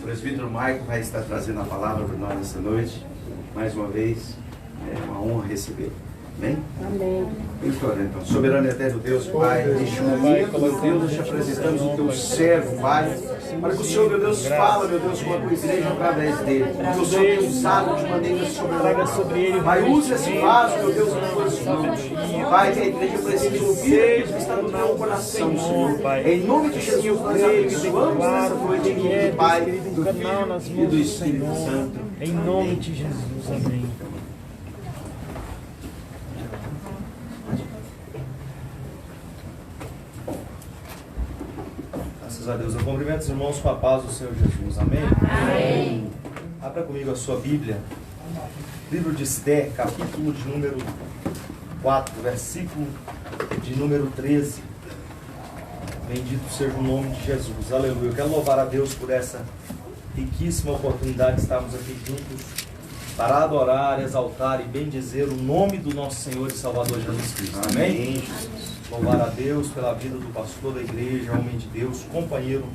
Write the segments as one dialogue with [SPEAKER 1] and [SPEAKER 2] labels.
[SPEAKER 1] presbítero Maico vai estar trazendo a palavra para nós essa noite. Mais uma vez, é uma honra recebê-lo. Amém?
[SPEAKER 2] Amém.
[SPEAKER 1] Vamos orar então. Soberano e eterno Deus, Pai, neste momento, meu Deus, nós te apresentamos o teu servo, Pai, para que o Senhor, meu Deus, fala, meu Deus, com a tua igreja através dele. Que o Senhor tenha usado de maneira sobrenatural. Pai, use esse vaso, meu Deus, nas tuas mãos. Pai, que a igreja precisa ouvir aquilo que está no teu coração, Senhor. Em nome de Jesus, nós abençoamos essa noite em nome do Pai, do Filho e do Espírito Santo.
[SPEAKER 3] Em nome de Jesus, amém.
[SPEAKER 4] Graças a Deus. Eu cumprimento os irmãos com a paz do Senhor Jesus. Amém?
[SPEAKER 2] Amém.
[SPEAKER 4] Abra comigo a sua Bíblia. Livro de Esther, capítulo de número 4, versículo de número 13. Bendito seja o nome de Jesus. Aleluia. Eu quero louvar a Deus por essa riquíssima oportunidade de estarmos aqui juntos para adorar, exaltar e bendizer o nome do nosso Senhor e Salvador Jesus Cristo. Amém? Louvar a Deus pela vida do pastor da igreja, homem de Deus, companheiro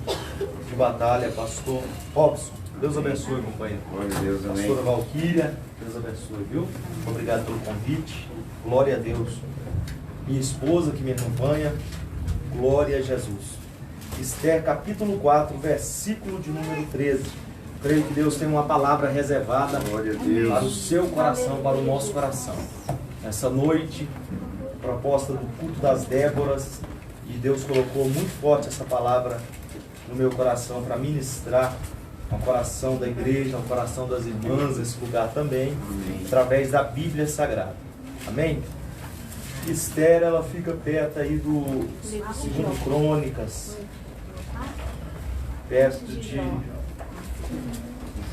[SPEAKER 4] de batalha, pastor Robson. Deus abençoe, companheiro.
[SPEAKER 1] Glória a Deus, amém.
[SPEAKER 4] Pastora Valquíria, Deus abençoe, viu? Obrigado pelo convite. Glória a Deus. Minha esposa que me acompanha, glória a Jesus. Esther, capítulo 4, versículo de número 13. Creio que Deus tem uma palavra reservada para o seu coração, para o nosso coração. Essa noite, proposta do culto das Déboras, e Deus colocou muito forte essa palavra no meu coração para ministrar ao coração da igreja, ao coração das irmãs, nesse lugar também, através da Bíblia Sagrada. Amém? Esther, ela fica perto aí do 2 Crônicas, perto de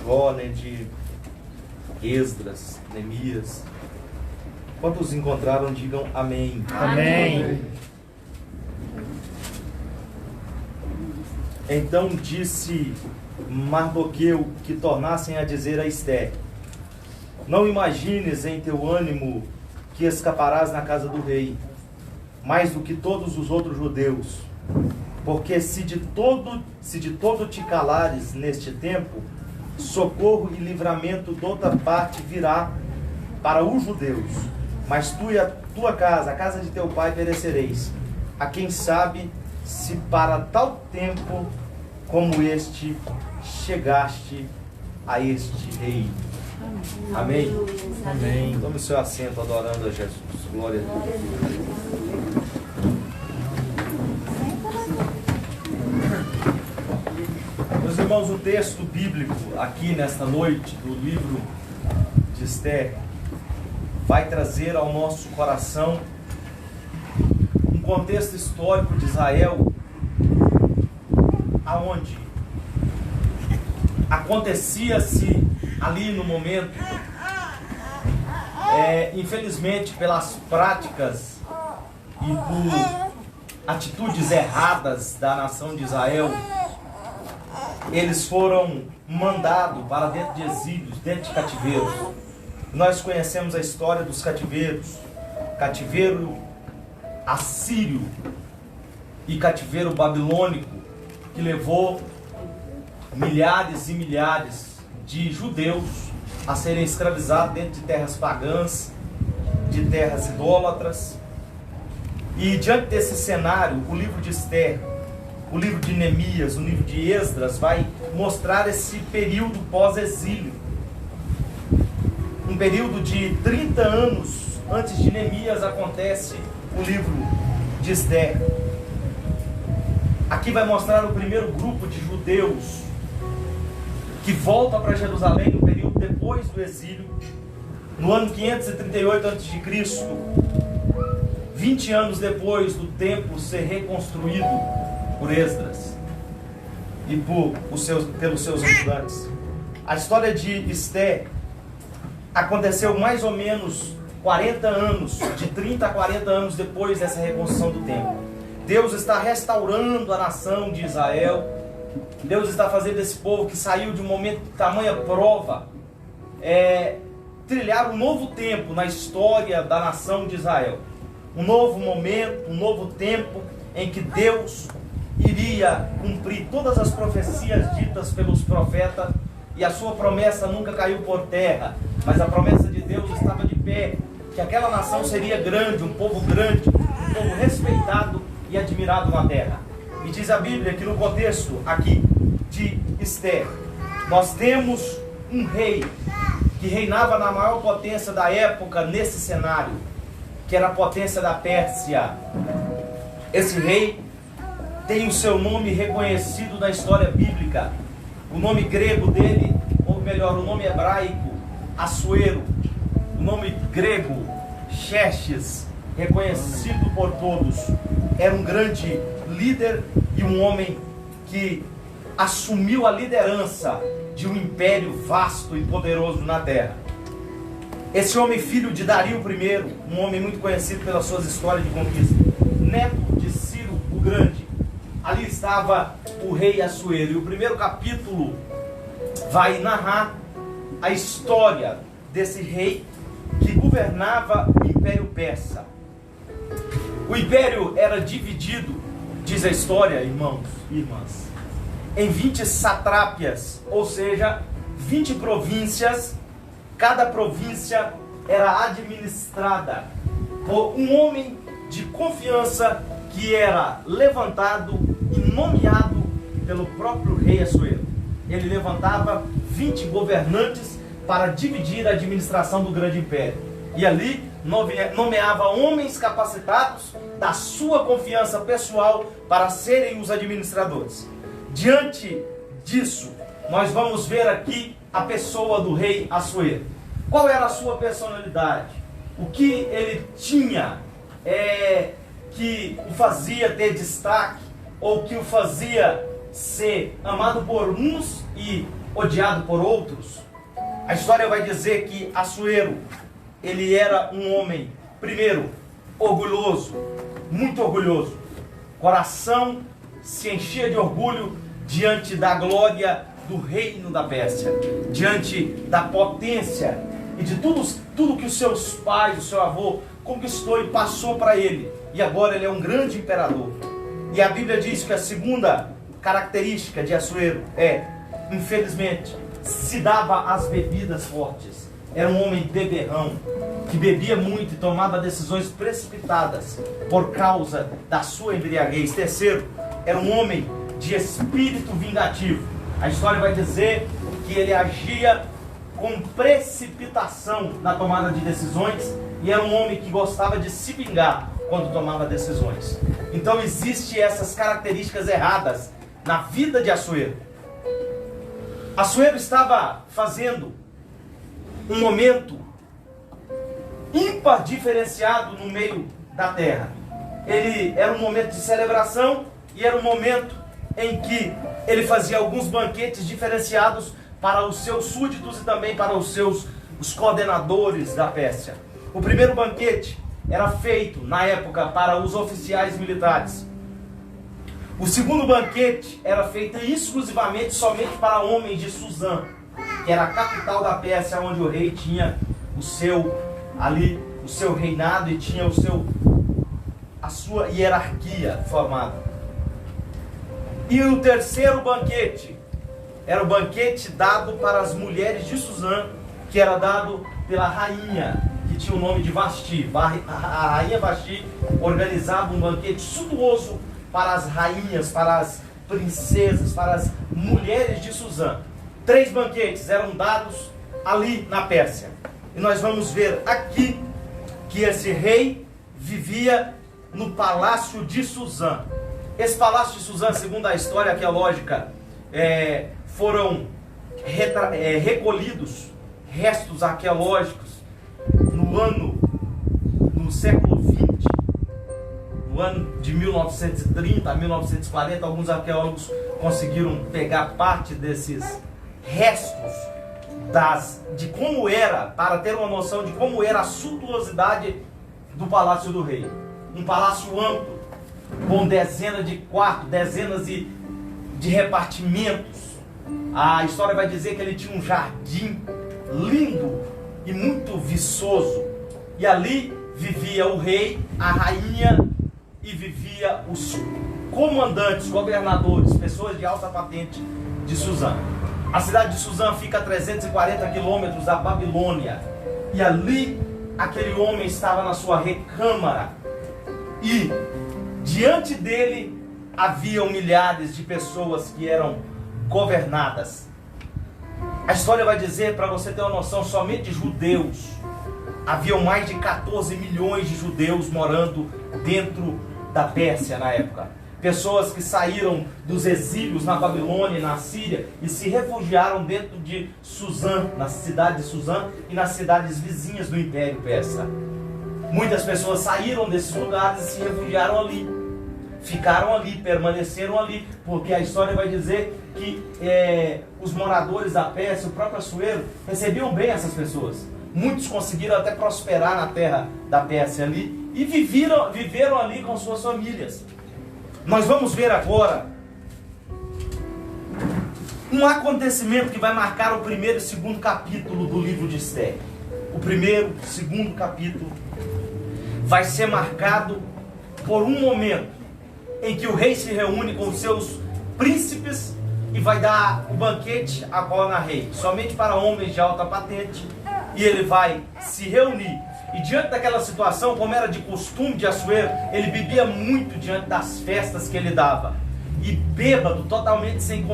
[SPEAKER 4] Jó, né, de Esdras, Neemias. Quantos encontraram, digam amém.
[SPEAKER 3] Amém.
[SPEAKER 4] Então disse Mardoqueu que tornassem a dizer a Esther: não imagines em teu ânimo que escaparás na casa do rei, mais do que todos os outros judeus, porque se de todo te calares neste tempo, socorro e livramento de outra parte virá para os judeus. Mas tu e a tua casa, a casa de teu pai, perecereis. A quem sabe se para tal tempo como este chegaste a este rei. Amém?
[SPEAKER 3] Amém.
[SPEAKER 4] Tome o seu assento adorando a Jesus. Glória a Deus. Meus irmãos, o texto bíblico aqui nesta noite do livro de Esther vai trazer ao nosso coração um contexto histórico de Israel, aonde acontecia-se ali no momento, infelizmente pelas práticas e por atitudes erradas da nação de Israel, eles foram mandados para dentro de exílios, dentro de cativeiros. Nós conhecemos a história dos cativeiros, cativeiro assírio e cativeiro babilônico, que levou milhares e milhares de judeus a serem escravizados dentro de terras pagãs, de terras idólatras. E diante desse cenário, o livro de Esther, o livro de Neemias, o livro de Esdras vai mostrar esse período pós-exílio. Um período de 30 anos antes de Neemias acontece o livro de Esther. Aqui vai mostrar o primeiro grupo de judeus que volta para Jerusalém no período depois do exílio, no ano 538 a.C., 20 anos depois do templo ser reconstruído por Esdras e pelos seus ajudantes. A história de Esther aconteceu mais ou menos 40 anos, de 30 a 40 anos depois dessa reconstrução do templo. Deus está restaurando a nação de Israel. Deus está fazendo esse povo que saiu de um momento de tamanha prova trilhar um novo tempo na história da nação de Israel. Um novo momento, um novo tempo em que Deus iria iria cumprir todas as profecias ditas pelos profetas, e a sua promessa nunca caiu por terra, mas a promessa de Deus estava de pé, que aquela nação seria grande, um povo respeitado e admirado na terra. E diz a Bíblia que no contexto aqui de Esther, nós temos um rei que reinava na maior potência da época nesse cenário, que era a potência da Pérsia. Esse rei tem o seu nome reconhecido na história bíblica. O nome grego dele, ou melhor, o nome hebraico, Assuero. O nome grego, Xerxes, reconhecido por todos. Era um grande líder e um homem que assumiu a liderança de um império vasto e poderoso na terra. Esse homem, filho de Dario I, um homem muito conhecido pelas suas histórias de conquista, neto de Ciro o Grande, ali estava o rei Assuero. E o primeiro capítulo vai narrar a história desse rei que governava o Império Persa. O império era dividido, diz a história, irmãos e irmãs, em 20 satrápias, ou seja, 20 províncias. Cada província era administrada por um homem de confiança que era levantado e nomeado pelo próprio rei Assuero. Ele levantava 20 governantes para dividir a administração do grande império. E ali nomeava homens capacitados da sua confiança pessoal para serem os administradores. Diante disso, nós vamos ver aqui a pessoa do rei Assuero. Qual era a sua personalidade? O que ele tinha que o fazia ter destaque, ou que o fazia ser amado por uns e odiado por outros? A história vai dizer que Assuero, ele era um homem, primeiro, orgulhoso, muito orgulhoso. Coração se enchia de orgulho diante da glória do reino da Pérsia, diante da potência e de tudo que os seus pais, o seu avô conquistou e passou para ele. E agora ele é um grande imperador. E a Bíblia diz que a segunda característica de Assuero infelizmente, se dava às bebidas fortes. Era um homem beberrão, que bebia muito e tomava decisões precipitadas por causa da sua embriaguez. Terceiro, era um homem de espírito vingativo. A história vai dizer que ele agia com precipitação na tomada de decisões e era um homem que gostava de se vingar quando tomava decisões. Então existem essas características erradas na vida de Assuero. Assuero estava fazendo um momento ímpar diferenciado no meio da terra. Ele era um momento de celebração e era um momento em que ele fazia alguns banquetes diferenciados para os seus súditos e também para os coordenadores da Pérsia. O primeiro banquete era feito na época para os oficiais militares. O segundo banquete era feito exclusivamente somente para homens de Suzã, que era a capital da Pérsia, onde o rei tinha o seu reinado e tinha a sua hierarquia formada. E o terceiro banquete era o banquete dado para as mulheres de Suzã, que era dado pela rainha, que tinha o nome de Vasti. A rainha Vasti organizava um banquete suntuoso para as rainhas, para as princesas, para as mulheres de Suzã. 3 banquetes eram dados ali na Pérsia. E nós vamos ver aqui que esse rei vivia no palácio de Suzã. Esse palácio de Suzã, segundo a história arqueológica, foram recolhidos restos arqueológicos no século XX, no ano de 1930 a 1940. Alguns arqueólogos conseguiram pegar parte desses restos de como era, para ter uma noção de como era a suntuosidade do palácio do rei. Um palácio amplo, com dezenas de quartos, dezenas de repartimentos. A história vai dizer que ele tinha um jardim lindo e muito viçoso. E ali vivia o rei, a rainha e vivia os comandantes, governadores, pessoas de alta patente de Suzã. A cidade de Suzã fica a 340 quilômetros da Babilônia. E ali, aquele homem estava na sua recâmara. E diante dele haviam milhares de pessoas que eram governadas. A história vai dizer, para você ter uma noção, somente judeus. Haviam mais de 14 milhões de judeus morando dentro da Pérsia na época. Pessoas que saíram dos exílios na Babilônia e na Síria e se refugiaram dentro de Suzã, na cidade de Suzã e nas cidades vizinhas do Império Persa. Muitas pessoas saíram desses lugares e se refugiaram ali. Ficaram ali, permaneceram ali, porque a história vai dizer que os moradores da Pérsia, o próprio Assuero, recebiam bem essas pessoas. Muitos conseguiram até prosperar na terra da Pérsia ali e viveram ali com suas famílias. Nós vamos ver agora um acontecimento que vai marcar o primeiro e segundo capítulo do livro de Esther. O primeiro e segundo capítulo vai ser marcado por um momento em que o rei se reúne com os seus príncipes e vai dar o banquete a qual rei, somente para homens de alta patente, e ele vai se reunir. E diante daquela situação, como era de costume de Assuero, ele bebia muito diante das festas que ele dava. E bêbado, totalmente sem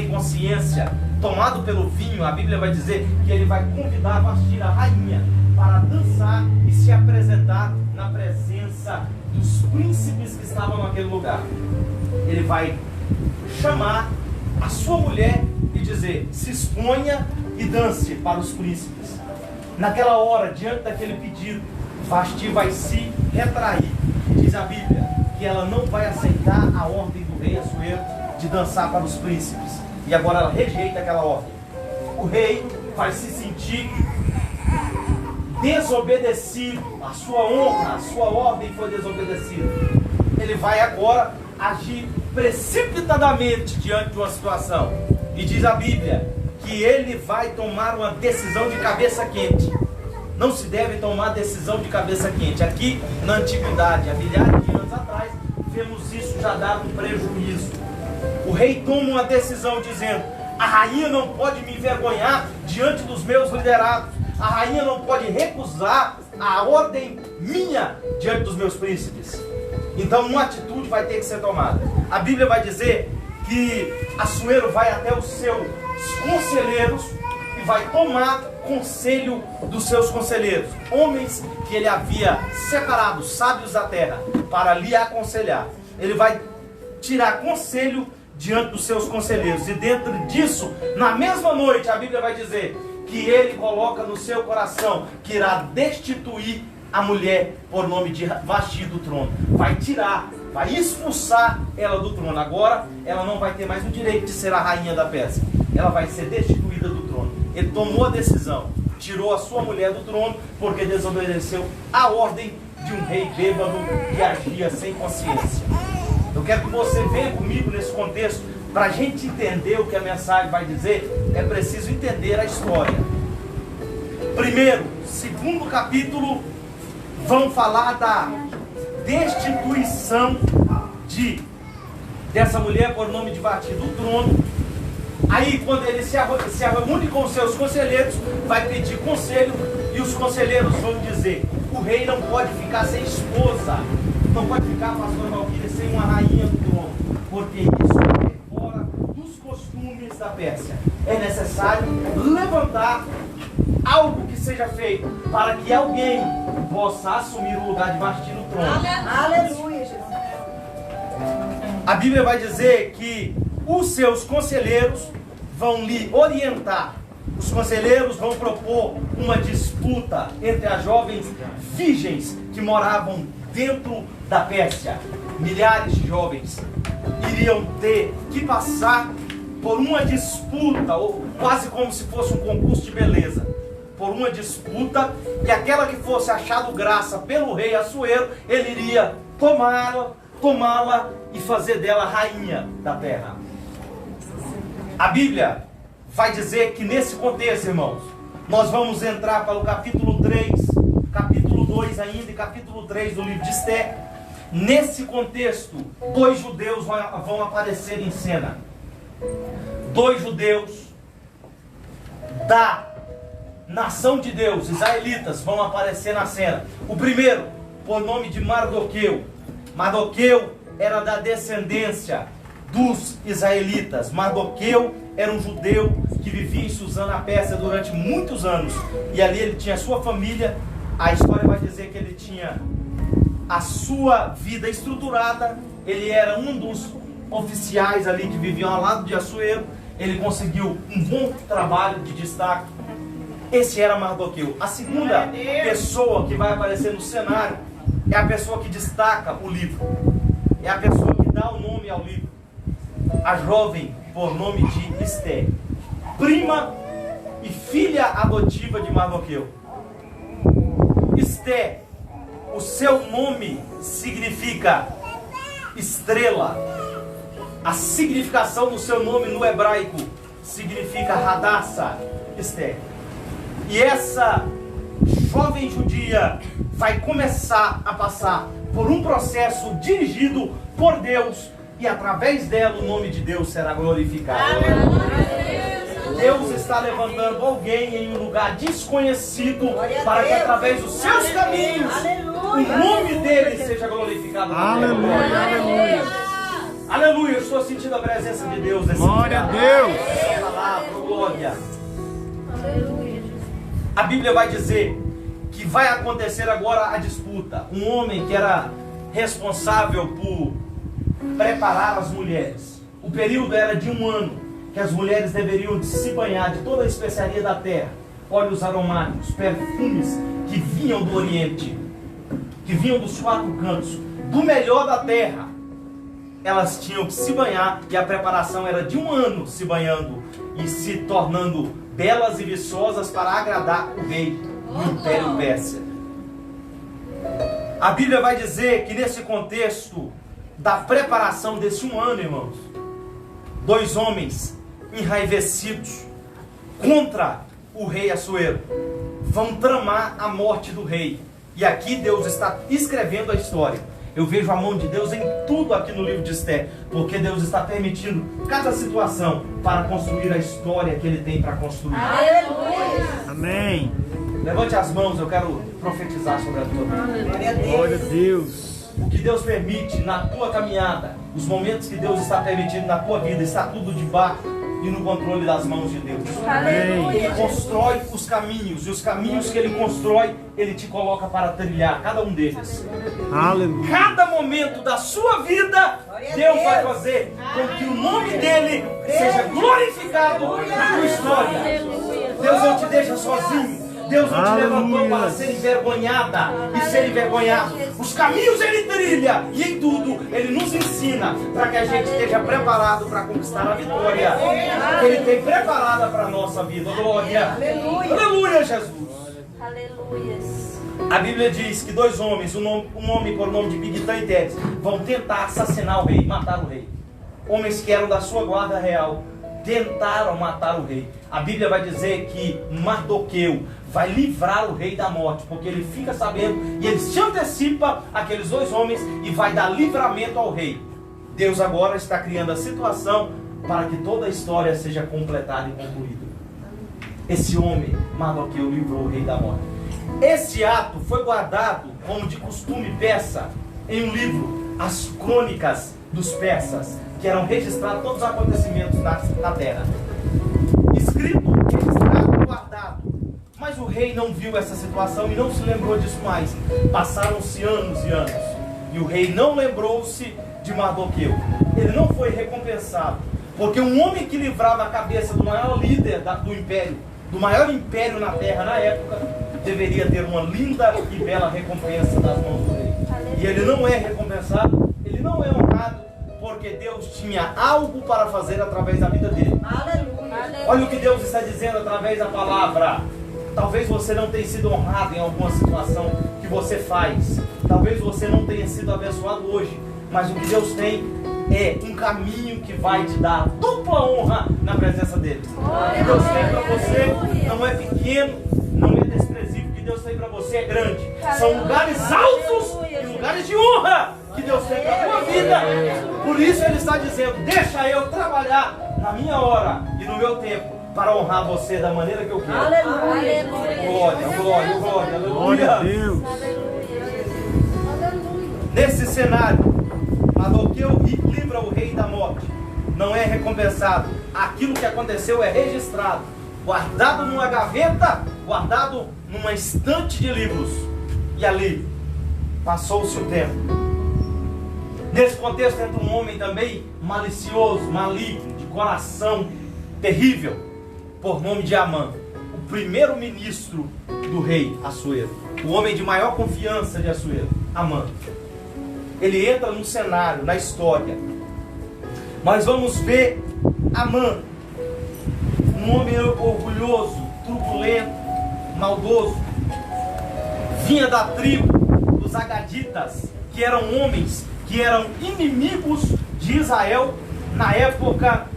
[SPEAKER 4] consciência, tomado pelo vinho, a Bíblia vai dizer que ele vai convidar Vasti, a rainha, para dançar e se apresentar na presença dos príncipes que estavam naquele lugar. Ele vai chamar a sua mulher e dizer: se exponha e dance para os príncipes. Naquela hora, diante daquele pedido, Vasti vai se retrair. Diz a Bíblia que ela não vai aceitar a ordem do rei Assuero de dançar para os príncipes. E agora ela rejeita aquela ordem. O rei vai se sentir desobedecido. A sua honra, a sua ordem foi desobedecida. Ele vai agora agir precipitadamente diante de uma situação. E diz a Bíblia que ele vai tomar uma decisão de cabeça quente. Não se deve tomar decisão de cabeça quente. Aqui na antiguidade, há milhares de anos atrás, vemos isso já dar um prejuízo. O rei toma uma decisão dizendo: a rainha não pode me envergonhar diante dos meus liderados. A rainha não pode recusar a ordem minha diante dos meus príncipes. Então uma atitude vai ter que ser tomada. A Bíblia vai dizer que Assuero vai até os seus conselheiros e vai tomar conselho dos seus conselheiros, homens que ele havia separado, sábios da terra, para lhe aconselhar. Ele vai tirar conselho diante dos seus conselheiros, e dentro disso, na mesma noite, a Bíblia vai dizer que ele coloca no seu coração que irá destituir a mulher por nome de Vasti do trono. Vai tirar, vai expulsar ela do trono. Agora ela não vai ter mais o direito de ser a rainha da Pérsia. Ela vai ser destituída do trono. Ele tomou a decisão, tirou a sua mulher do trono porque desobedeceu a ordem de um rei bêbado que agia sem consciência. Eu quero que você venha comigo nesse contexto. Para a gente entender o que a mensagem vai dizer, é preciso entender a história. Primeiro, segundo capítulo, vão falar da destituição dessa mulher por nome de Vasti do trono. Aí, quando ele se reúne com os seus conselheiros, vai pedir conselho, e os conselheiros vão dizer: o rei não pode ficar sem esposa, não pode ficar, pastor Valquíria, sem uma rainha do trono, porque isso é fora dos costumes da Pérsia. É necessário levantar algo que seja feito para que alguém possa assumir o lugar de Vasti no trono.
[SPEAKER 2] Aleluia, Jesus.
[SPEAKER 4] A Bíblia vai dizer que os seus conselheiros vão lhe orientar. Os conselheiros vão propor uma disputa entre as jovens virgens que moravam dentro da Pérsia. Milhares de jovens iriam ter que passar por uma disputa, ou quase como se fosse um concurso de beleza, por uma disputa, e aquela que fosse achado graça pelo rei Assuero, ele iria tomá-la e fazer dela rainha da terra. A Bíblia vai dizer que nesse contexto, irmãos, nós vamos entrar para o capítulo 3, capítulo 2 ainda e capítulo 3 do livro de Esther. Nesse contexto, dois judeus vão aparecer em cena. Dois judeus da nação de Deus, israelitas, vão aparecer na cena. O primeiro, por nome de Mardoqueu. Mardoqueu era da descendência dos israelitas. Mardoqueu era um judeu que vivia em Suzã, na Pérsia, durante muitos anos. E ali ele tinha sua família. A história vai dizer que ele tinha a sua vida estruturada. Ele era um dos oficiais ali que viviam ao lado de Assuero. Ele conseguiu um bom trabalho de destaque. Esse era Mardoqueu. A segunda pessoa que vai aparecer no cenário é a pessoa que destaca o livro. É a pessoa que dá o nome ao livro. A jovem por nome de Esté, prima e filha adotiva de Mardoqueu. Esté, o seu nome significa estrela. A significação do seu nome no hebraico significa Hadassah, Esté. E essa jovem judia vai começar a passar por um processo dirigido por Deus, e através dela o nome de Deus será glorificado. Deus está levantando alguém em um lugar desconhecido para que através dos seus caminhos o nome dele seja glorificado.
[SPEAKER 3] Aleluia, aleluia.
[SPEAKER 4] Aleluia, eu estou sentindo a presença de Deus nesse
[SPEAKER 3] Glória a
[SPEAKER 4] lugar.
[SPEAKER 3] Deus.
[SPEAKER 4] Essa palavra, glória. A Bíblia vai dizer que vai acontecer agora a disputa. Um homem que era responsável por preparar as mulheres. O período era de 1 ano, que as mulheres deveriam se banhar de toda a especiaria da terra, óleos aromáticos, perfumes que vinham do Oriente, que vinham dos 4 cantos, do melhor da terra. Elas tinham que se banhar, e a preparação era de 1 ano se banhando e se tornando belas e viçosas para agradar o rei do Império Pérsia. A Bíblia vai dizer que nesse contexto da preparação desse 1 ano, irmãos, 2 homens enraivecidos contra o rei Assuero vão tramar a morte do rei. E aqui Deus está escrevendo a história. Eu vejo a mão de Deus em tudo aqui no livro de Esté, porque Deus está permitindo cada situação para construir a história que Ele tem para construir.
[SPEAKER 2] Aleluia.
[SPEAKER 3] Amém.
[SPEAKER 4] Levante as mãos, eu quero profetizar sobre a tua vida.
[SPEAKER 3] Glória a Deus.
[SPEAKER 4] O que Deus permite na tua caminhada, os momentos que Deus está permitindo na tua vida, está tudo debaixo e no controle das mãos de Deus. Ele constrói os caminhos, e os caminhos que Ele constrói, Ele te coloca para trilhar, cada um deles.
[SPEAKER 3] Aleluia.
[SPEAKER 4] Cada momento da sua vida, Deus vai fazer com que o nome dEle seja glorificado na tua história. Deus não te deixa sozinho. Deus não te levantou para ser envergonhada e ser envergonhado. Os caminhos Ele trilha, e em tudo Ele nos ensina para que a gente esteja preparado para conquistar a vitória que Ele tem preparada para a nossa vida. Glória. Aleluia, Jesus.
[SPEAKER 2] Aleluia.
[SPEAKER 4] A Bíblia diz que 2 homens, um homem por nome de Bigtã e Teres, vão tentar assassinar o rei, matar o rei. Homens que eram da sua guarda real tentaram matar o rei. A Bíblia vai dizer que Mardoqueu vai livrar o rei da morte, porque ele fica sabendo e ele se antecipa àqueles 2 homens e vai dar livramento ao rei. Deus agora está criando a situação para que toda a história seja completada e concluída. Esse homem, Mardoqueu, livrou o rei da morte. Esse ato foi guardado, como de costume persa, em um livro, as crônicas dos persas, que eram registrados todos os acontecimentos na terra. Escrito, registrado, guardado. Mas o rei não viu essa situação e não se lembrou disso mais. Passaram-se anos e anos, e o rei não lembrou-se de Mardoqueu. Ele não foi recompensado, porque um homem que livrava a cabeça do maior líder do império, do maior império na terra na época, deveria ter uma linda e bela recompensa das mãos do rei. E ele não é recompensado, ele não é honrado, porque Deus tinha algo para fazer através da vida dele.
[SPEAKER 2] Aleluia.
[SPEAKER 4] Olha o que Deus está dizendo através da palavra. Talvez você não tenha sido honrado em alguma situação que você faz. Talvez você não tenha sido abençoado hoje. Mas o que Deus tem é um caminho que vai te dar dupla honra na presença dele. O que Deus tem para você não é pequeno, não é desprezível. O que Deus tem para você é grande. São lugares altos e lugares de honra que Deus tem para a tua vida. Por isso Ele está dizendo: deixa eu trabalhar na minha hora e no meu tempo para honrar você da maneira que eu quero.
[SPEAKER 2] Aleluia.
[SPEAKER 4] Glória, glória, glória,
[SPEAKER 3] Glória a
[SPEAKER 4] aleluia.
[SPEAKER 3] Deus.
[SPEAKER 4] Nesse cenário, Mardoqueu livra o rei da morte. Não é recompensado. Aquilo que aconteceu é registrado, guardado numa gaveta, guardado numa estante de livros. E ali passou-se o tempo. Nesse contexto entra um homem também malicioso, maligno, de coração terrível, por nome de Amã, o primeiro ministro do rei Assuero, o homem de maior confiança de Assuero, Amã. Ele entra no cenário, na história. Mas vamos ver Amã, um homem orgulhoso, turbulento, maldoso. Vinha da tribo dos Agaditas, que eram homens que eram inimigos de Israel na época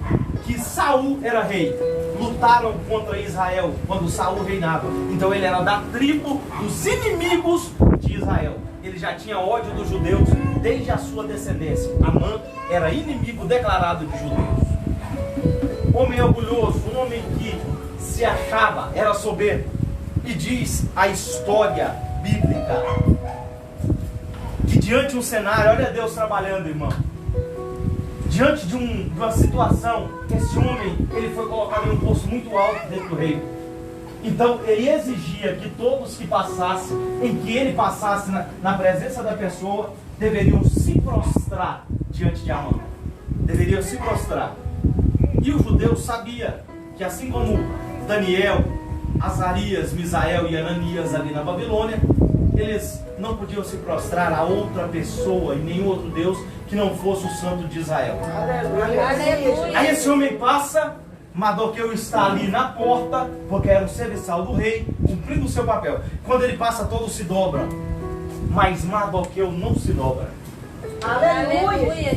[SPEAKER 4] que Saul era rei. Lutaram contra Israel quando Saul reinava. Então ele era da tribo dos inimigos de Israel. Ele já tinha ódio dos judeus desde a sua descendência. Amã era inimigo declarado de judeus. Homem orgulhoso, um homem que se achava, era soberbo. E diz a história bíblica que diante de um cenário, olha Deus trabalhando, irmão. Diante de uma situação, esse homem, ele foi colocado em um posto muito alto dentro do reino. Então ele exigia que todos que passassem, em que ele passasse na presença da pessoa, deveriam se prostrar diante de Amã. Deveriam se prostrar. E o judeu sabia que assim como Daniel, Azarias, Misael e Ananias ali na Babilônia, eles não podiam se prostrar a outra pessoa e nenhum outro Deus que não fosse o Santo de Israel.
[SPEAKER 2] Aleluia.
[SPEAKER 4] Aí esse homem passa, Mardoqueu está ali na porta, porque era o serviçal do rei, cumprindo o seu papel. Quando ele passa, todos se dobram. Mas Mardoqueu não se dobra.
[SPEAKER 2] Aleluia.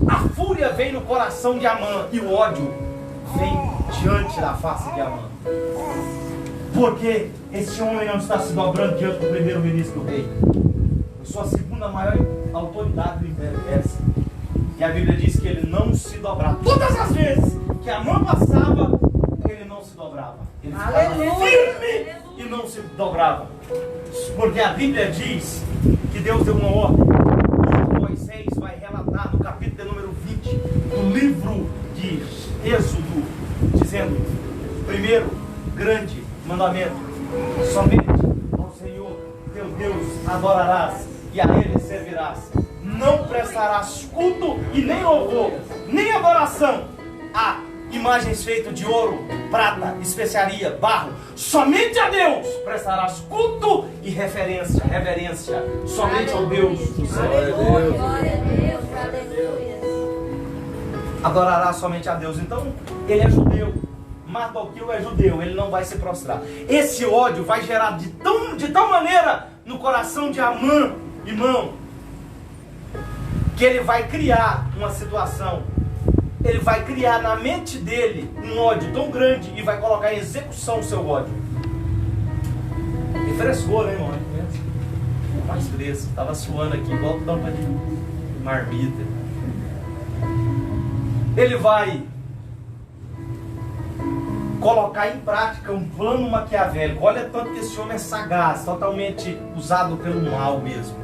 [SPEAKER 4] A fúria vem no coração de Amã e o ódio vem diante da face de Amã. Porque esse homem não está se dobrando diante do primeiro-ministro do rei. Eu sou a segunda maior autoridade do Império Persa. E a Bíblia diz que ele não se dobrava. Todas as vezes que Amã passava, ele não se dobrava. Ele ficava firme e não se dobrava. Porque a Bíblia diz que Deus deu uma ordem. E Moisés vai relatar no capítulo de número 20 do livro de Êxodo, dizendo: primeiro, grande mandamento: somente ao Senhor teu Deus adorarás e a Ele servirás. Não prestarás culto e nem louvor, nem adoração a imagens feitas de ouro, prata, especiaria, barro. Somente a Deus prestarás culto e reverência. Somente ao Deus do céu.
[SPEAKER 2] Glória a Deus. Aleluia.
[SPEAKER 4] Adorará somente a Deus. Então, ele é judeu. Mardoqueu é judeu, ele não vai se prostrar. Esse ódio vai gerar de tal maneira no coração de Amã, irmão, que ele vai criar uma situação. Ele vai criar na mente dele um ódio tão grande e vai colocar em execução o seu ódio. E frescou, né, irmão? Mais fresco. Estava suando aqui igual tampa de marmita. Ele vai colocar em prática um plano maquiavélico. Olha tanto que esse homem é sagaz, totalmente usado pelo mal mesmo.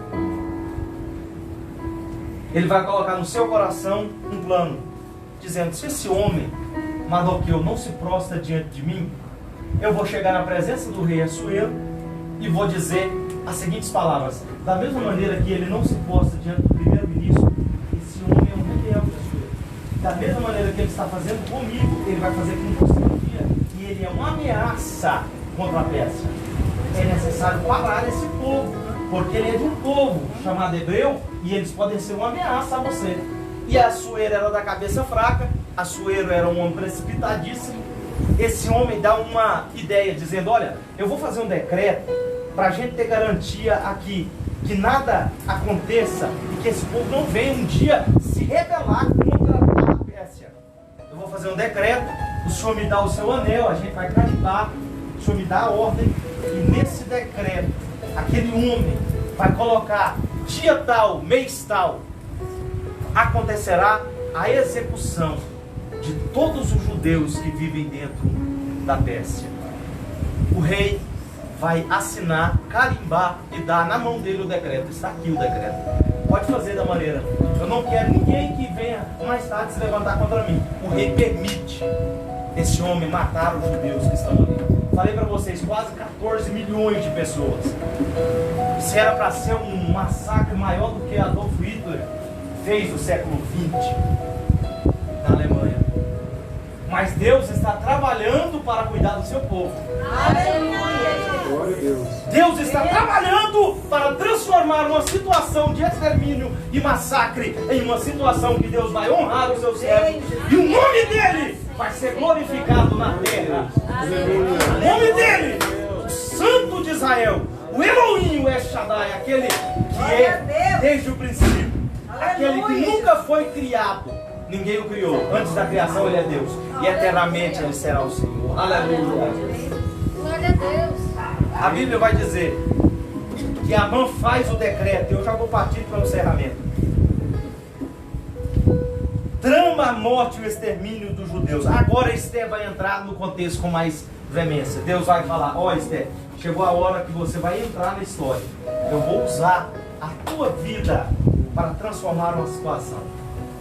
[SPEAKER 4] Ele vai colocar no seu coração um plano, dizendo: se esse homem, Mardoqueu, não se prostra diante de mim, eu vou chegar na presença do rei Assuero e vou dizer as seguintes palavras: da mesma maneira que ele não se prostra diante do primeiro-ministro, esse homem é um rebelde, Assuero. Da mesma maneira que ele está fazendo comigo, ele vai fazer com você um dia, e ele é uma ameaça contra a Pérsia. É necessário parar esse povo, porque ele é de um povo chamado hebreu, e eles podem ser uma ameaça a você. E Assuero era da cabeça fraca, Assuero era um homem precipitadíssimo. Esse homem dá uma ideia, dizendo: olha, eu vou fazer um decreto para a gente ter garantia aqui, que nada aconteça e que esse povo não venha um dia se rebelar contra a Pérsia. Eu vou fazer um decreto, o senhor me dá o seu anel, a gente vai carimbar, o senhor me dá a ordem, e nesse decreto, aquele homem vai colocar dia tal, mês tal, acontecerá a execução de todos os judeus que vivem dentro da Pérsia. O rei vai assinar, carimbar e dar na mão dele o decreto. Está aqui o decreto. Pode fazer da maneira. Eu não quero ninguém que venha mais tarde se levantar contra mim. O rei permite esse homem matar os judeus que estão ali. Falei para vocês, quase 14 milhões de pessoas. Isso era para ser um massacre maior do que Adolf Hitler fez no século XX na Alemanha. Mas Deus está trabalhando para cuidar do seu povo.
[SPEAKER 2] Aleluia.
[SPEAKER 4] Deus está trabalhando para transformar uma situação de extermínio e massacre em uma situação que Deus vai honrar os seus servos. E o nome dele vai ser glorificado na terra. O nome dele, o Santo de Israel, o Elohim, o El-Shaddai, aquele que é desde o princípio, aquele que nunca foi criado. Ninguém o criou. Antes da criação ele é Deus. E eternamente ele será o Senhor. Aleluia.
[SPEAKER 2] Glória a Deus.
[SPEAKER 4] A Bíblia vai dizer que Amã faz o decreto. E eu já vou partir para o encerramento. Trama a morte e o extermínio dos judeus. Agora Esther vai entrar no contexto com mais veemência. Deus vai falar: ó, Esther, chegou a hora que você vai entrar na história. Eu vou usar a tua vida para transformar uma situação.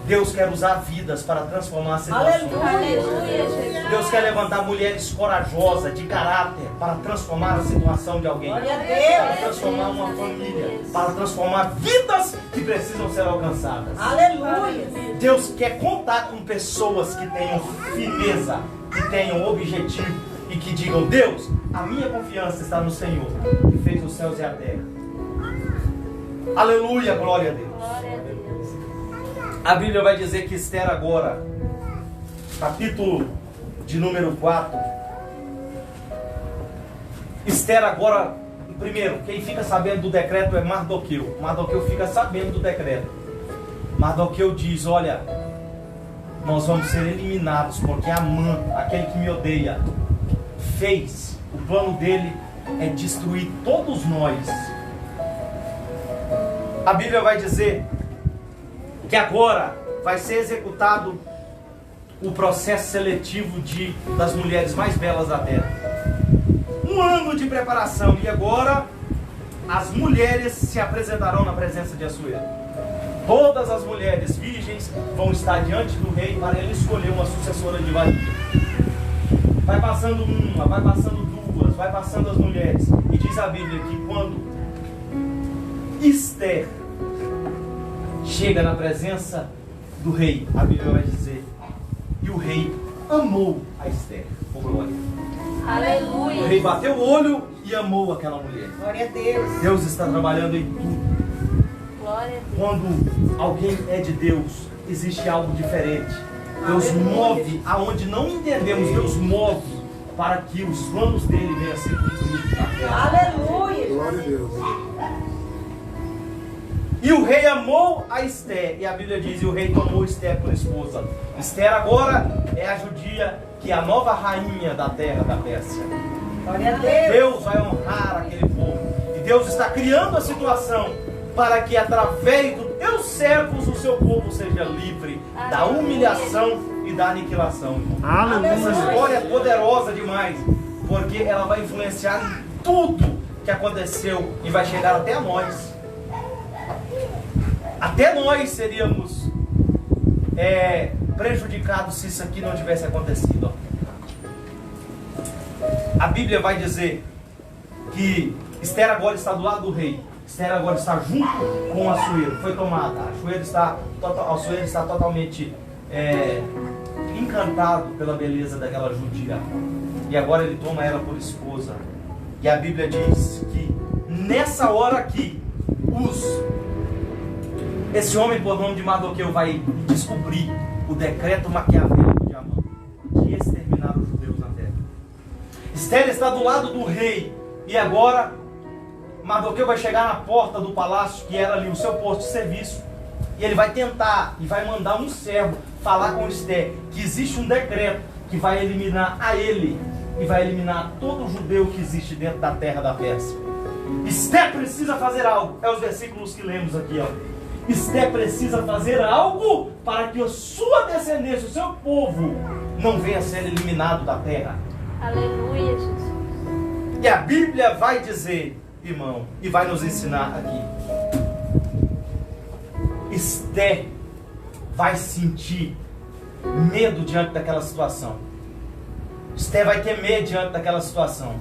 [SPEAKER 4] Deus quer usar vidas para transformar situações.
[SPEAKER 2] Aleluia, Jesus.
[SPEAKER 4] Deus quer levantar mulheres corajosas, de caráter, para transformar a situação de alguém.
[SPEAKER 2] Glória a Deus.
[SPEAKER 4] Para transformar uma família. Para transformar vidas que precisam ser alcançadas.
[SPEAKER 2] Aleluia.
[SPEAKER 4] Deus quer contar com pessoas que tenham firmeza, que tenham objetivo e que digam: Deus, a minha confiança está no Senhor, que fez os céus e a terra. Aleluia, glória a Deus.
[SPEAKER 2] Glória a Deus.
[SPEAKER 4] A Bíblia vai dizer que Esther agora, capítulo de número 4, Esther agora, primeiro, quem fica sabendo do decreto é Mardoqueu. Mardoqueu fica sabendo do decreto. Mardoqueu diz: olha, nós vamos ser eliminados porque Amã, aquele que me odeia, fez. O plano dele é destruir todos nós. A Bíblia vai dizer que agora vai ser executado o processo seletivo das mulheres mais belas da terra. Um ano de preparação, e agora as mulheres se apresentarão na presença de Assuero. Todas as mulheres virgens vão estar diante do rei para ele escolher uma sucessora de valia. Vai passando uma, vai passando duas, vai passando as mulheres. E diz a Bíblia que quando Esther chega na presença do rei, a Bíblia vai dizer, e o rei amou a Esther. Oh, glória. O
[SPEAKER 2] Aleluia.
[SPEAKER 4] rei bateu o olho e amou aquela mulher.
[SPEAKER 2] Glória a Deus.
[SPEAKER 4] Deus está trabalhando em tudo.
[SPEAKER 2] Glória a Deus.
[SPEAKER 4] Quando alguém é de Deus, existe algo diferente. Deus move aonde não entendemos. Deus move para que os planos dele venham a ser cumpridos na terra.
[SPEAKER 2] Aleluia.
[SPEAKER 5] Glória a Deus.
[SPEAKER 4] E o rei amou a Esther. E a Bíblia diz: e o rei tomou Esther por esposa. Esther agora é a judia, que é a nova rainha da terra da Pérsia.
[SPEAKER 2] Glória a Deus.
[SPEAKER 4] Deus vai honrar aquele povo. E Deus está criando a situação para que através dos teus servos o seu povo seja livre da humilhação e da aniquilação. Essa história é poderosa demais, porque ela vai influenciar em tudo que aconteceu e vai chegar até a nós. Até nós seríamos prejudicados se isso aqui não tivesse acontecido. A Bíblia vai dizer que Esther agora está do lado do rei. Esther agora está junto com Assuero. Foi tomada. Assuero está totalmente encantado pela beleza daquela judia. E agora ele toma ela por esposa. E a Bíblia diz que nessa hora aqui, esse homem por nome de Mardoqueu vai descobrir o decreto maquiavélico de Amã, de exterminar os judeus na terra. Esther está do lado do rei. E agora Mardoqueu vai chegar na porta do palácio, que era ali o seu posto de serviço, e ele vai tentar, e vai mandar um servo falar com Esther, que existe um decreto que vai eliminar a ele, e vai eliminar todo judeu que existe dentro da terra da Pérsia. Esther precisa fazer algo. É os versículos que lemos aqui, ó. Esther precisa fazer algo para que a sua descendência, o seu povo, não venha a ser eliminado da terra.
[SPEAKER 5] Aleluia, Jesus.
[SPEAKER 4] E a Bíblia vai dizer, irmão, e vai nos ensinar aqui. Esther vai sentir medo diante daquela situação. Esther vai temer diante daquela situação.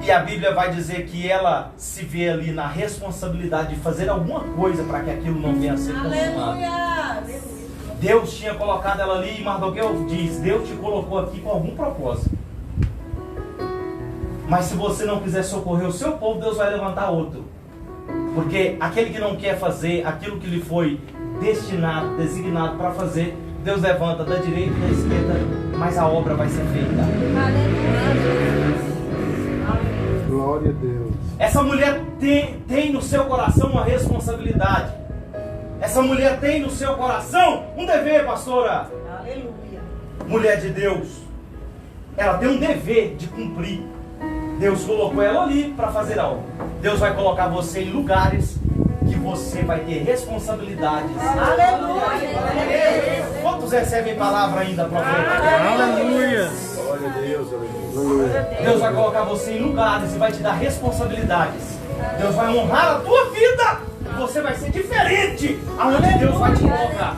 [SPEAKER 4] E a Bíblia vai dizer que ela se vê ali na responsabilidade de fazer alguma coisa para que aquilo não venha a ser consumado. Deus tinha colocado ela ali, e Mardoqueu diz: Deus te colocou aqui com algum propósito. Mas se você não quiser socorrer o seu povo, Deus vai levantar outro. Porque aquele que não quer fazer aquilo que lhe foi destinado, designado para fazer, Deus levanta da direita e da esquerda, mas a obra vai ser feita.
[SPEAKER 5] Aleluia.
[SPEAKER 6] Glória a Deus.
[SPEAKER 4] Essa mulher tem no seu coração uma responsabilidade. Essa mulher tem no seu coração um dever, pastora.
[SPEAKER 2] Aleluia.
[SPEAKER 4] Mulher de Deus. Ela tem um dever de cumprir. Deus colocou ela ali para fazer algo. Deus vai colocar você em lugares que você vai ter responsabilidades.
[SPEAKER 2] Aleluia.
[SPEAKER 4] Quantos recebem palavra ainda, profeta?
[SPEAKER 3] Aleluia.
[SPEAKER 6] Glória a Deus, aleluia.
[SPEAKER 4] Deus vai colocar você em lugares e vai te dar responsabilidades. Deus vai honrar a tua vida. E você vai ser diferente aonde Deus vai te colocar.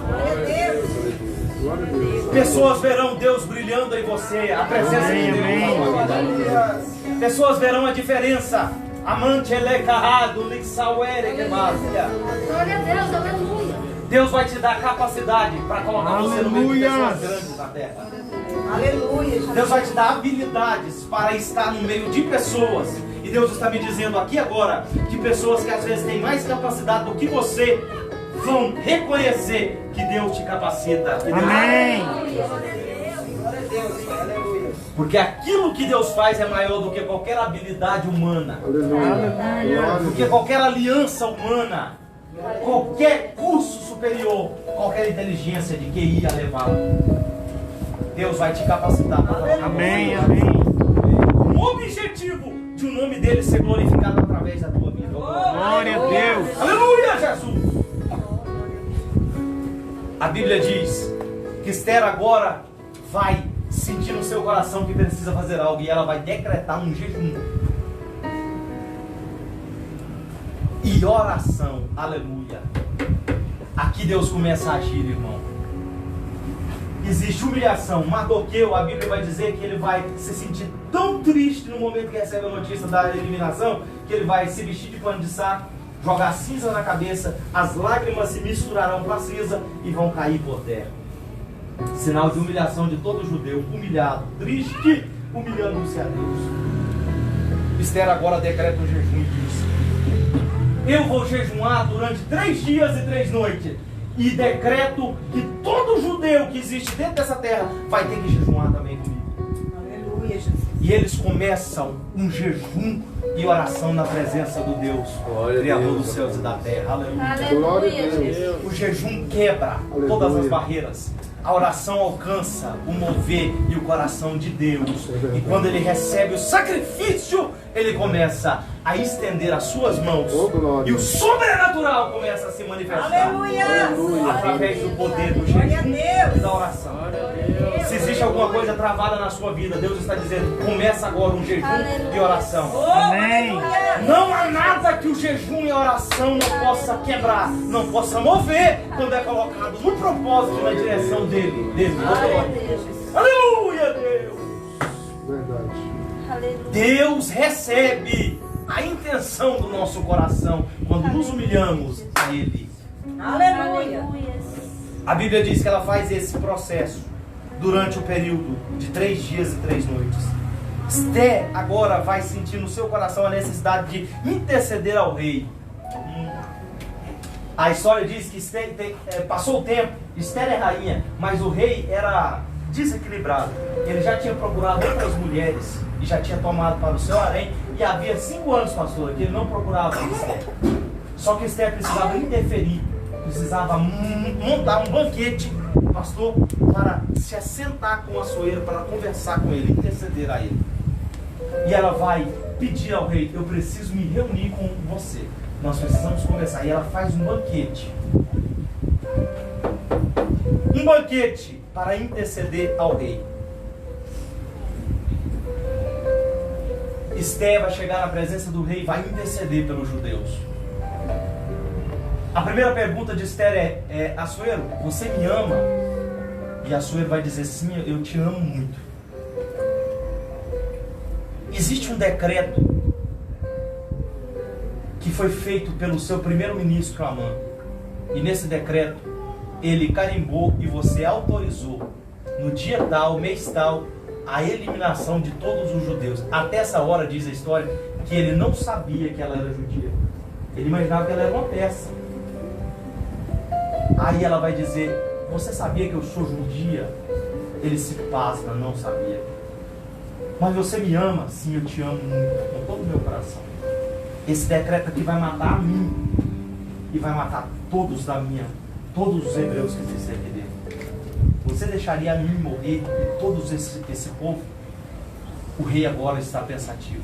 [SPEAKER 6] Glória a Deus.
[SPEAKER 4] Pessoas verão Deus brilhando em você, a presença de Deus na sua vida. Pessoas verão a diferença. Amante elecarrado, lixauere que
[SPEAKER 5] Glória a Deus, aleluia.
[SPEAKER 4] Deus vai te dar capacidade para colocar você no meio de
[SPEAKER 3] Aleluia.
[SPEAKER 4] pessoas grandes na terra.
[SPEAKER 2] Aleluia. Jesus.
[SPEAKER 4] Deus vai te dar habilidades para estar no meio de pessoas. E Deus está me dizendo aqui agora que pessoas que às vezes têm mais capacidade do que você vão reconhecer que Deus te capacita. Que Deus...
[SPEAKER 3] Amém.
[SPEAKER 2] Glória a Deus. Aleluia.
[SPEAKER 4] Porque aquilo que Deus faz é maior do que qualquer habilidade humana.
[SPEAKER 6] Aleluia. Glória a
[SPEAKER 4] Do que
[SPEAKER 6] Deus.
[SPEAKER 4] qualquer aliança humana. Qualquer curso superior. Qualquer inteligência de QI a levá-lo. Deus vai te capacitar para colocar
[SPEAKER 3] Amém,
[SPEAKER 4] você
[SPEAKER 3] amém.
[SPEAKER 4] com o objetivo de o nome dele ser glorificado através da tua vida.
[SPEAKER 3] Glória a Deus.
[SPEAKER 4] Aleluia, Jesus! A Bíblia diz que Esther agora vai sentir no seu coração que precisa fazer algo e ela vai decretar um jejum e oração. Aleluia! Aqui Deus começa a agir, irmão. Existe humilhação. Mardoqueu, a Bíblia vai dizer que ele vai se sentir tão triste no momento que recebe a notícia da eliminação, que ele vai se vestir de pano de saco, jogar cinza na cabeça, as lágrimas se misturarão com a cinza e vão cair por terra. Sinal de humilhação de todo judeu, humilhado, triste, humilhando-se a Deus. Esther agora decreta um jejum e diz: eu vou jejuar durante 3 dias e 3 noites. E decreto que todo judeu que existe dentro dessa terra vai ter que jejuar também comigo.
[SPEAKER 2] Aleluia, Jesus.
[SPEAKER 4] E eles começam um jejum e oração na presença do Deus,
[SPEAKER 6] Glória a
[SPEAKER 4] Criador
[SPEAKER 6] Deus.
[SPEAKER 4] dos céus e da terra. Aleluia.
[SPEAKER 5] Aleluia,
[SPEAKER 6] Glória a Deus.
[SPEAKER 5] Jesus.
[SPEAKER 4] O jejum quebra
[SPEAKER 6] Aleluia.
[SPEAKER 4] todas as barreiras. A oração alcança o mover e o coração de Deus.
[SPEAKER 6] verdade.
[SPEAKER 4] E quando ele recebe o sacrifício, ele começa a estender as suas mãos.
[SPEAKER 6] Oh, glória.
[SPEAKER 4] E o sobrenatural começa a se manifestar.
[SPEAKER 2] Aleluia.
[SPEAKER 4] Através do poder do
[SPEAKER 2] Glória a
[SPEAKER 4] jejum
[SPEAKER 2] Deus.
[SPEAKER 4] e da oração. Se existe alguma coisa travada na sua vida, Deus está dizendo: começa agora um jejum
[SPEAKER 5] Aleluia.
[SPEAKER 4] e oração.
[SPEAKER 2] Oh,
[SPEAKER 3] Amém.
[SPEAKER 2] aleluia.
[SPEAKER 4] Não há nada que o jejum e a oração não possa quebrar, não possa mover, quando é colocado no propósito e na direção dele.
[SPEAKER 2] Glória a Deus, Jesus.
[SPEAKER 4] Aleluia, Deus!
[SPEAKER 6] Verdade.
[SPEAKER 5] Aleluia.
[SPEAKER 4] Deus recebe a intenção do nosso coração quando nos humilhamos a Ele.
[SPEAKER 2] Aleluia.
[SPEAKER 4] A Bíblia diz que ela faz esse processo durante o período de 3 dias e 3 noites. Esther agora vai sentir no seu coração a necessidade de interceder ao rei. A história diz que Esther passou o tempo, Esther é rainha, mas o rei era desequilibrado. Ele já tinha procurado outras mulheres e já tinha tomado para o seu harém. E havia 5 anos, pastor, que ele não procurava Esther. Só que Esther precisava interferir, precisava montar um banquete, pastor, para se assentar com o açoeiro, para conversar com ele, interceder a ele. E ela vai pedir ao rei: eu preciso me reunir com você. Nós precisamos conversar. E ela faz um banquete. Um banquete para interceder ao rei. Esther vai chegar na presença do rei e vai interceder pelos judeus. A primeira pergunta de Esther é: Assuero, você me ama? E Assuero vai dizer: sim, eu te amo muito. Existe um decreto que foi feito pelo seu primeiro-ministro Amã. E nesse decreto, ele carimbou e você autorizou, no dia tal, mês tal, a eliminação de todos os judeus. Até essa hora, diz a história, que ele não sabia que ela era judia. Ele imaginava que ela era uma peça. Aí ela vai dizer: você sabia que eu sou judia? Ele se pasma: não sabia. Mas você me ama? Sim, eu te amo muito, com todo o meu coração. Esse decreto aqui vai matar a mim e vai matar todos os hebreus que fizeram aqui dentro. Você deixaria a mim morrer e todos esse povo? O rei agora está pensativo.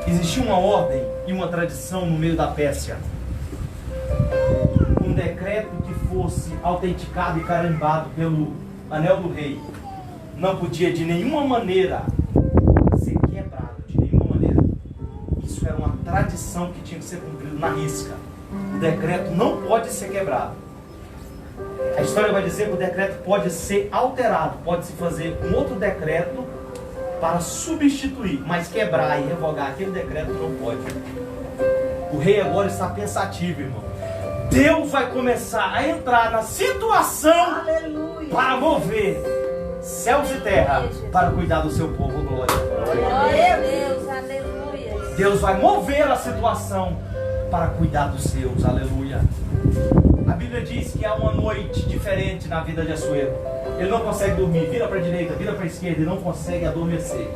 [SPEAKER 4] Existia uma ordem e uma tradição no meio da Pérsia. Um decreto que fosse autenticado e carimbado pelo anel do rei não podia de nenhuma maneira ser quebrado, de nenhuma maneira. Isso era uma tradição que tinha que ser cumprida na risca. O decreto não pode ser quebrado. A história vai dizer que o decreto pode ser alterado, pode-se fazer um outro decreto para substituir, mas quebrar e revogar aquele decreto não pode. O rei agora está pensativo, irmão. Deus vai começar a entrar na situação,
[SPEAKER 2] Aleluia.
[SPEAKER 4] Para mover céus e terra para cuidar do seu povo. Glória.
[SPEAKER 5] Glória a Deus, aleluia.
[SPEAKER 4] Deus vai mover a situação para cuidar dos seus. Aleluia. A Bíblia diz que há uma noite diferente na vida de Assuero. Ele não consegue dormir, vira para a direita, vira para a esquerda e não consegue adormecer.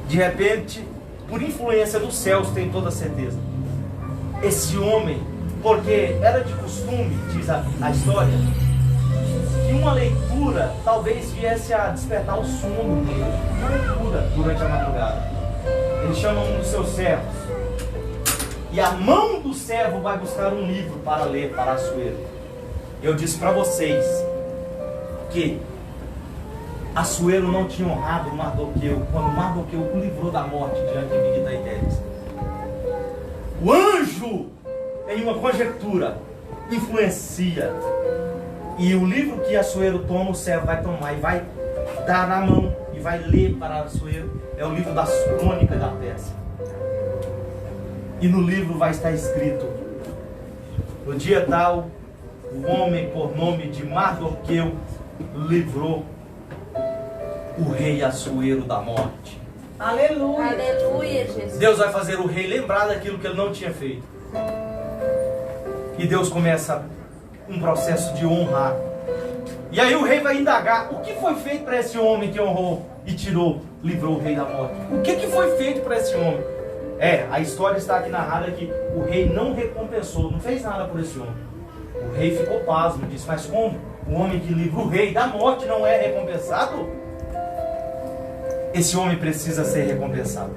[SPEAKER 4] De repente, por influência dos céus, tem toda a certeza, esse homem, porque era de costume, diz a história, que uma leitura talvez viesse a despertar o sono dele. Uma leitura durante a madrugada. Ele chama um dos seus servos. E a mão do servo vai buscar um livro para ler para Assuero. Eu disse para vocês que Assuero não tinha honrado Mardoqueu quando Mardoqueu o livrou da morte diante de Bigtaiteres. O anjo, em uma conjectura, influencia. E o livro que Assuero toma, o servo vai tomar e vai dar na mão e vai ler para Assuero. É o livro das crônicas da Pérsia. E no livro vai estar escrito: no dia tal, o homem por nome de Mardoqueu livrou o rei Assuero da morte.
[SPEAKER 2] Aleluia.
[SPEAKER 5] Aleluia, Jesus.
[SPEAKER 4] Deus vai fazer o rei lembrar daquilo que ele não tinha feito. E Deus começa um processo de honrar. E aí o rei vai indagar: o que foi feito para esse homem que honrou e livrou o rei da morte? O que foi feito para esse homem? A história está aqui narrada que o rei não recompensou, não fez nada por esse homem. O rei ficou pasmo, disse: mas como? O homem que livra o rei da morte não é recompensado? Esse homem precisa ser recompensado.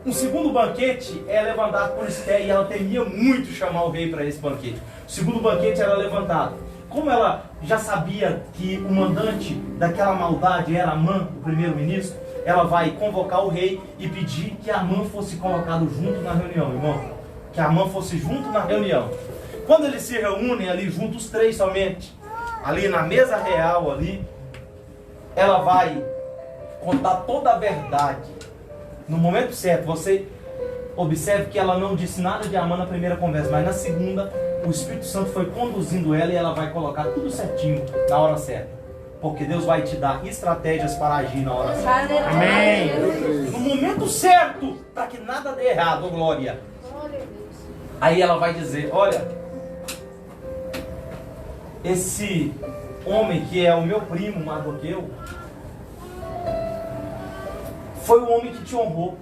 [SPEAKER 4] Um segundo banquete é levantado por Esther, e ela temia muito chamar o rei para esse banquete. O segundo banquete era levantado. Como ela já sabia que o mandante daquela maldade era Amã, o primeiro-ministro, ela vai convocar o rei e pedir que Amã fosse colocado junto na reunião, irmão. Que Amã fosse junto na reunião. Quando eles se reúnem ali juntos, os três somente, ali na mesa real, ali, ela vai contar toda a verdade. No momento certo, você observe que ela não disse nada de Amã na primeira conversa, mas na segunda, o Espírito Santo foi conduzindo ela e ela vai colocar tudo certinho na hora certa. Porque Deus vai te dar estratégias para agir na hora certa.
[SPEAKER 3] Amém.
[SPEAKER 4] No momento certo, para que nada dê errado, glória. Aí ela vai dizer: olha, esse homem que é o meu primo, Mardoqueu, foi o homem que te honrou,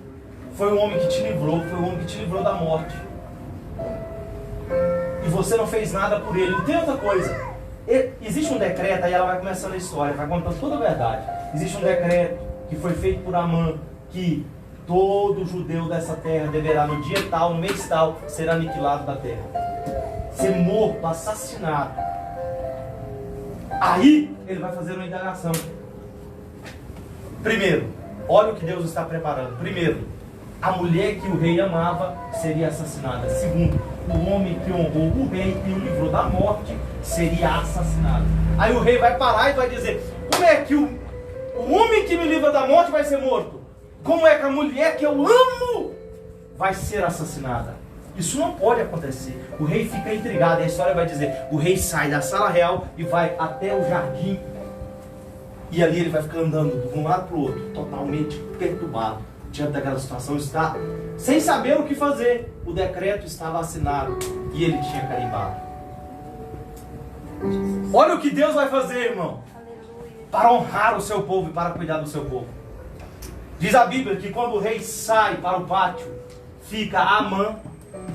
[SPEAKER 4] foi o homem que te livrou, foi o homem que te livrou da morte. E você não fez nada por ele. E tem outra coisa. Existe um decreto, aí ela vai começando a história, vai contando toda a verdade. Existe um decreto que foi feito por Amã, que todo judeu dessa terra deverá no dia tal, no mês tal, ser aniquilado da terra. Ser morto, assassinado. Aí ele vai fazer uma indagação. Primeiro, olha o que Deus está preparando. Primeiro, a mulher que o rei amava seria assassinada. Segundo, o homem que honrou o rei e o livrou da morte seria assassinado. Aí o rei vai parar e vai dizer: como é que o homem que me livra da morte vai ser morto? Como é que a mulher que eu amo vai ser assassinada? Isso não pode acontecer. O rei fica intrigado. E a história vai dizer: o rei sai da sala real e vai até o jardim. E ali ele vai ficar andando de um lado para o outro, totalmente perturbado. Diante daquela situação, está sem saber o que fazer. O decreto estava assinado e ele tinha carimbado. Olha o que Deus vai fazer, irmão, para honrar o seu povo e para cuidar do seu povo. Diz a Bíblia que quando o rei sai para o pátio, fica Amã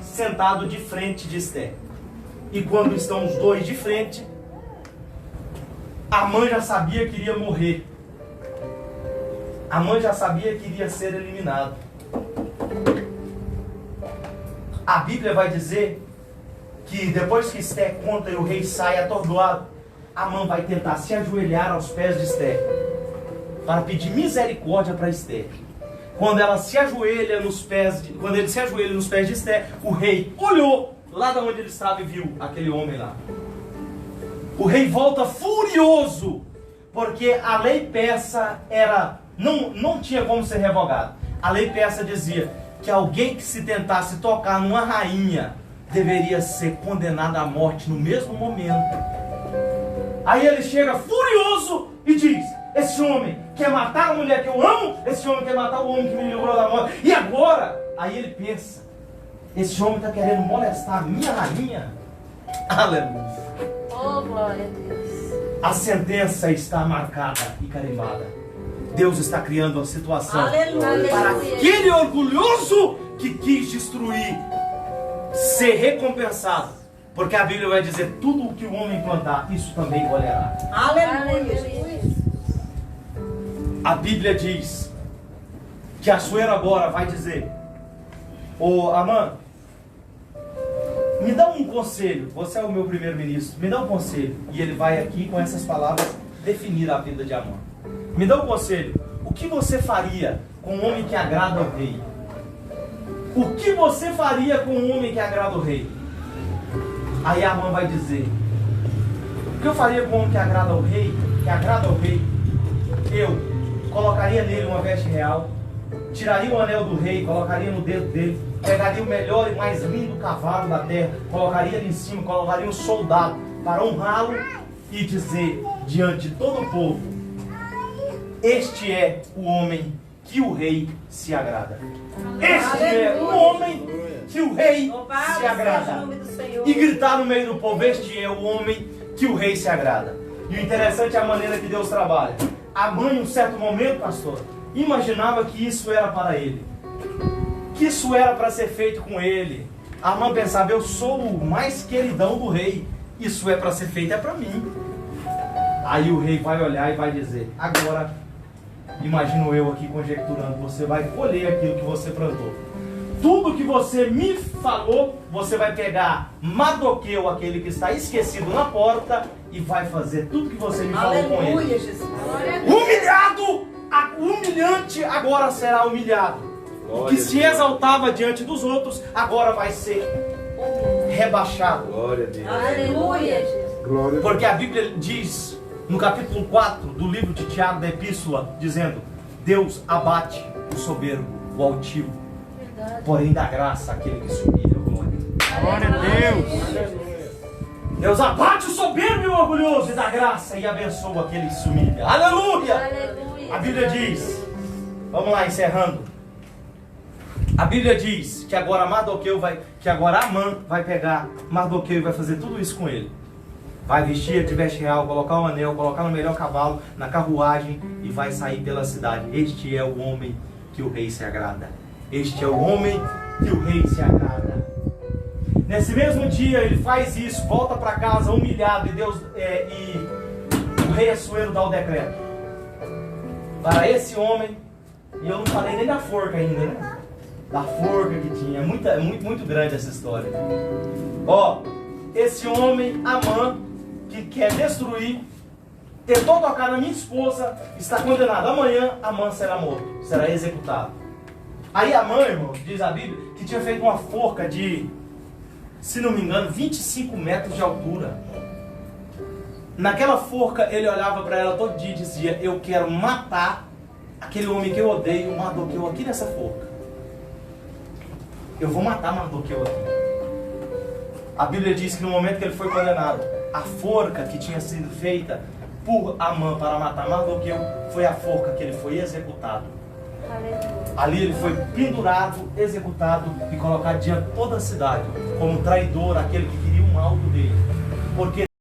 [SPEAKER 4] sentado de frente de Ester. E quando estão os dois de frente, Amã já sabia que iria morrer. Amã já sabia que iria ser eliminado. A Bíblia vai dizer que depois que Ester conta e o rei sai atordoado, Amã vai tentar se ajoelhar aos pés de Ester para pedir misericórdia para Ester. Quando ela se ajoelha nos pés quando ele se ajoelha nos pés de Ester, o rei olhou lá de onde ele estava e viu aquele homem lá. O rei volta furioso, porque a lei persa não tinha como ser revogada. A lei persa dizia que alguém que se tentasse tocar numa rainha deveria ser condenado à morte no mesmo momento. Aí ele chega furioso e diz: esse homem quer matar a mulher que eu amo, esse homem quer matar o homem que me livrou da morte. E agora? Aí ele pensa: esse homem está querendo molestar a minha rainha. Aleluia.
[SPEAKER 5] Oh, glória a Deus.
[SPEAKER 4] A sentença está marcada e carimbada. Deus está criando a situação
[SPEAKER 2] Aleluia.
[SPEAKER 4] para aquele orgulhoso que quis destruir ser recompensado. Porque a Bíblia vai dizer: tudo o que o homem plantar, isso também colherá.
[SPEAKER 2] Aleluia.
[SPEAKER 4] A Bíblia diz que Assuero agora vai dizer: ô Amã, me dá um conselho, você é o meu primeiro-ministro, me dá um conselho. E ele vai aqui com essas palavras definir a vida de Amã. Me dá um conselho, o que você faria com um homem que agrada ao rei? O que você faria com um homem que agrada ao rei? Aí Amã vai dizer: o que eu faria com um homem que agrada ao rei? Eu colocaria nele uma veste real, tiraria o anel do rei, colocaria no dedo dele, pegaria o melhor e mais lindo cavalo da terra, colocaria ali em cima, colocaria um soldado para honrá-lo e dizer diante de todo o povo: este é o homem que o rei se agrada. Este é o homem que o rei se agrada. E gritar no meio do povo: este é o homem que o rei se agrada. E o interessante é a maneira que Deus trabalha. Amã, em um certo momento, pastor, imaginava que isso era para ele, que isso era para ser feito com ele. Amã pensava: eu sou o mais queridão do rei, isso é para ser feito, é para mim. Aí o rei vai olhar e vai dizer: agora, imagino eu aqui conjecturando, você vai colher aquilo que você plantou. Tudo que você me falou, você vai pegar Mardoqueu, aquele que está esquecido na porta, e vai fazer tudo que você me falou com ele.
[SPEAKER 2] Aleluia, Jesus.
[SPEAKER 4] Humilhado, o humilhante agora será humilhado. O que se exaltava diante dos outros, agora vai ser rebaixado.
[SPEAKER 6] Glória a Deus.
[SPEAKER 5] Aleluia, Jesus.
[SPEAKER 6] Glória a Deus.
[SPEAKER 4] Porque a Bíblia diz, no capítulo 4 do livro de Tiago da Epístola, dizendo: Deus abate o soberbo, o altivo, porém dá graça àquele que se humilha.
[SPEAKER 3] Glória a Deus.
[SPEAKER 4] Deus abate o soberbo e o orgulhoso e dá graça e abençoa aquele que se humilha. Aleluia!
[SPEAKER 5] Aleluia.
[SPEAKER 4] A Bíblia diz, vamos lá, encerrando. A Bíblia diz que agora Amã vai pegar Mardoqueu e vai fazer tudo isso com ele. Vai vestir de veste real, colocar um anel, colocar no melhor cavalo, na carruagem, e vai sair pela cidade. Este é o homem que o rei se agrada. Este é o homem que o rei se agrada. Nesse mesmo dia ele faz isso, volta para casa humilhado, e o rei Assuero dá o decreto: para esse homem E eu não falei nem da forca ainda, né? Da forca que tinha. É muito grande essa história. Ó, esse homem, Amã, que quer destruir, tentou tocar na minha esposa, está condenado. Amanhã, Amã será morto, será executado. Aí Amã, irmão, diz a Bíblia, que tinha feito uma forca de, se não me engano, 25 metros de altura. Naquela forca, ele olhava para ela todo dia e dizia: eu quero matar aquele homem que eu odeio, Mardoqueu, aqui nessa forca. Eu vou matar Mardoqueu aqui. A Bíblia diz que no momento que ele foi condenado, a forca que tinha sido feita por Amã para matar Mardoqueu foi a forca que ele foi executado. Ali ele foi pendurado, executado e colocado diante de toda a cidade como traidor, aquele que queria o mal dele. Porque